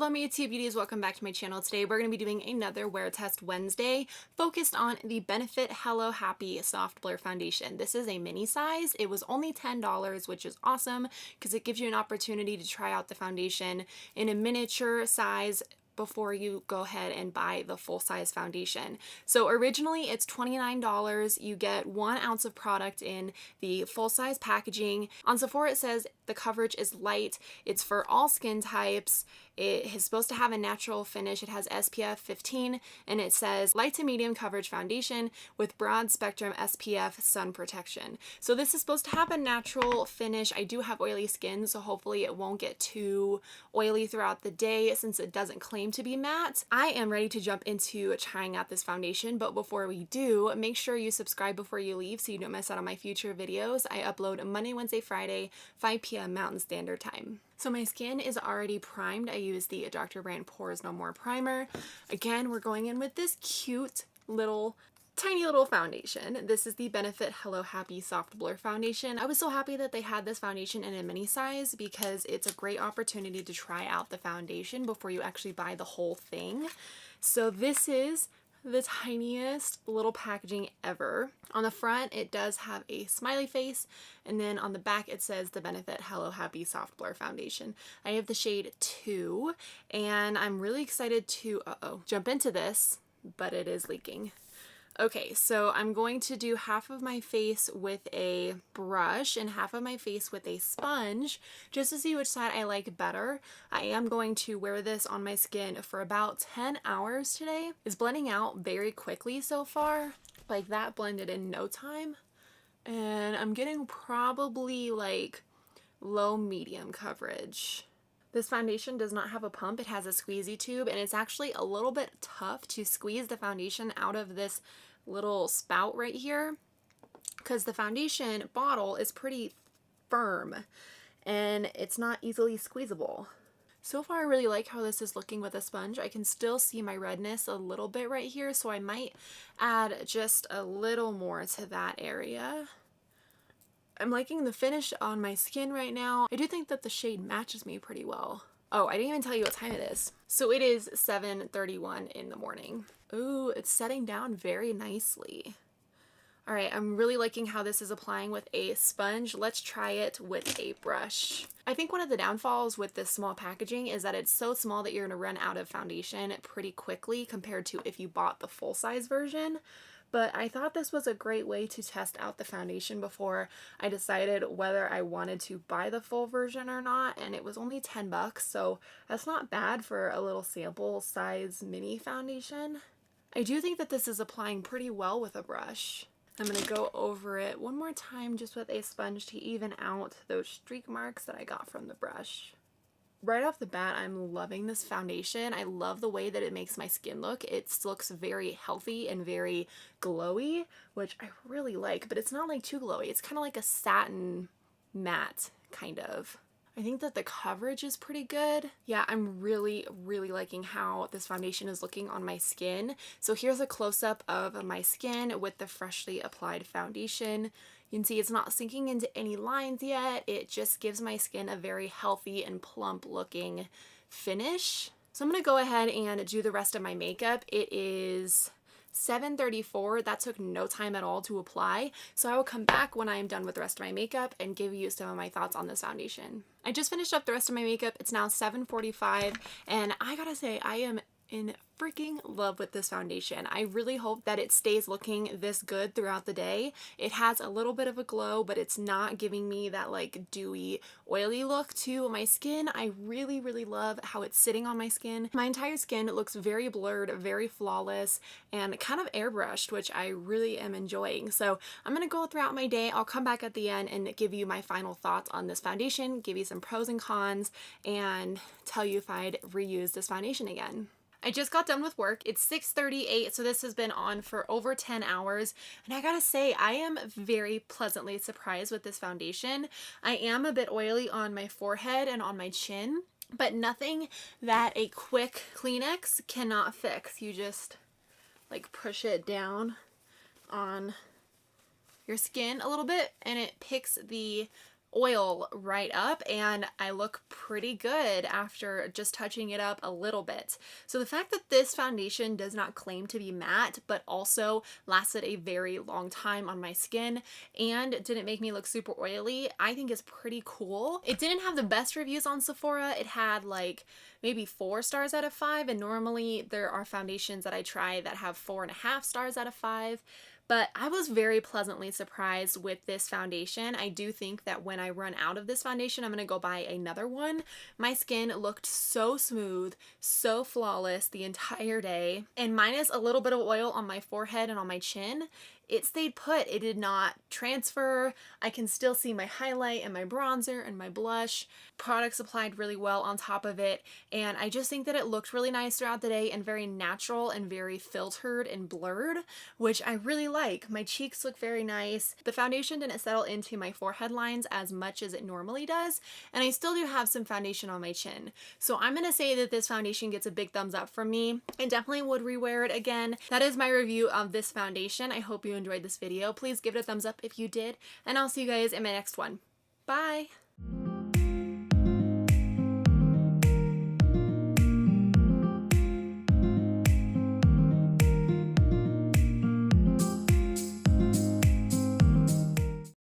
Hello my YouTube beauties, welcome back to my channel. Today we're going to be doing another Wear Test Wednesday focused on the Benefit Hello Happy Soft Blur Foundation. This is a mini size. It was only $10, which is awesome because it gives you an opportunity to try out the foundation in a miniature size before you go ahead and buy the full-size foundation. So originally it's $29. You get 1 ounce of product in the full-size packaging. On Sephora it says the coverage is light. It's for all skin types. It is supposed to have a natural finish. It has SPF 15 and it says light to medium coverage foundation with broad spectrum SPF sun protection. So this is supposed to have a natural finish. I do have oily skin, so hopefully it won't get too oily throughout the day since it doesn't claim to be matte. I am ready to jump into trying out this foundation, but before we do, make sure you subscribe before you leave so you don't miss out on my future videos. I upload Monday, Wednesday, Friday, 5 p.m. Mountain Standard Time. So my skin is already primed. I use the Dr. Brand Pores No More Primer. Again, we're going in with this cute little tiny little foundation. This is the Benefit Hello Happy Soft Blur Foundation. I was so happy that they had this foundation in a mini size because it's a great opportunity to try out the foundation before you actually buy the whole thing. So this is the tiniest little packaging ever. On the front it does have a smiley face, and then on the back it says the Benefit Hello Happy Soft Blur Foundation. I have the shade 2 and I'm really excited to jump into this, but it is leaking. Okay, so I'm going to do half of my face with a brush and half of my face with a sponge just to see which side I like better. I am going to wear this on my skin for about 10 hours today. It's blending out very quickly so far. Like that blended in no time. And I'm getting probably like low medium coverage. This foundation does not have a pump, it has a squeezy tube, and it's actually a little bit tough to squeeze the foundation out of this little spout right here because the foundation bottle is pretty firm and it's not easily squeezable. So far I really like how this is looking with a sponge. I can still see my redness a little bit right here, so I might add just a little more to that area. I'm liking the finish on my skin right now. I do think that the shade matches me pretty well. Oh, I didn't even tell you what time it is. So it is 7:31 in the morning. Ooh, it's setting down very nicely. All right, I'm really liking how this is applying with a sponge. Let's try it with a brush. I think one of the downfalls with this small packaging is that it's so small that you're gonna run out of foundation pretty quickly compared to if you bought the full-size version. But I thought this was a great way to test out the foundation before I decided whether I wanted to buy the full version or not, and it was only 10 bucks, so that's not bad for a little sample size mini foundation. I do think that this is applying pretty well with a brush. I'm going to go over it one more time just with a sponge to even out those streak marks that I got from the brush. Right off the bat, I'm loving this foundation. I love the way that it makes my skin look. It looks very healthy and very glowy, which I really like, but it's not like too glowy. It's kind of like a satin matte kind of. I think that the coverage is pretty good. Yeah, I'm really liking how this foundation is looking on my skin. So here's a close-up of my skin with the freshly applied foundation. You can see it's not sinking into any lines yet. It just gives my skin a very healthy and plump looking finish. So I'm gonna go ahead and do the rest of my makeup. It is 7:34. That took no time at all to apply. So I will come back when I am done with the rest of my makeup and give you some of my thoughts on this foundation. I just finished up the rest of my makeup. It's now 7:45 and I gotta say I am in freaking love with this foundation. I really hope that it stays looking this good throughout the day. It has a little bit of a glow, but it's not giving me that like dewy, oily look to my skin. I really love how it's sitting on my skin. My entire skin looks very blurred, very flawless, and kind of airbrushed, which I really am enjoying. So I'm gonna go throughout my day. I'll come back at the end and give you my final thoughts on this foundation, give you some pros and cons, and tell you if I'd reuse this foundation again. I just got done with work. It's 6:38, so this has been on for over 10 hours. And I gotta say, I am very pleasantly surprised with this foundation. I am a bit oily on my forehead and on my chin, but nothing that a quick Kleenex cannot fix. You just like push it down on your skin a little bit and it picks the oil right up, and I look pretty good after just touching it up a little bit. So the fact that this foundation does not claim to be matte, but also lasted a very long time on my skin and didn't make me look super oily, I think is pretty cool. It didn't have the best reviews on Sephora. It had like maybe 4 stars out of 5, and normally there are foundations that I try that have 4.5 stars out of 5. But I was very pleasantly surprised with this foundation. I do think that when I run out of this foundation, I'm going to go buy another one. My skin looked so smooth, so flawless the entire day. And minus a little bit of oil on my forehead and on my chin, it stayed put. It did not transfer. I can still see my highlight and my bronzer and my blush. Products applied really well on top of it. And I just think that it looked really nice throughout the day and very natural and very filtered and blurred, which I really like. My cheeks look very nice. The foundation didn't settle into my forehead lines as much as it normally does. And I still do have some foundation on my chin. So I'm going to say that this foundation gets a big thumbs up from me. I definitely would rewear it again. That is my review of this foundation. I hope you enjoyed this video. Please give it a thumbs up if you did, and I'll see you guys in my next one. Bye!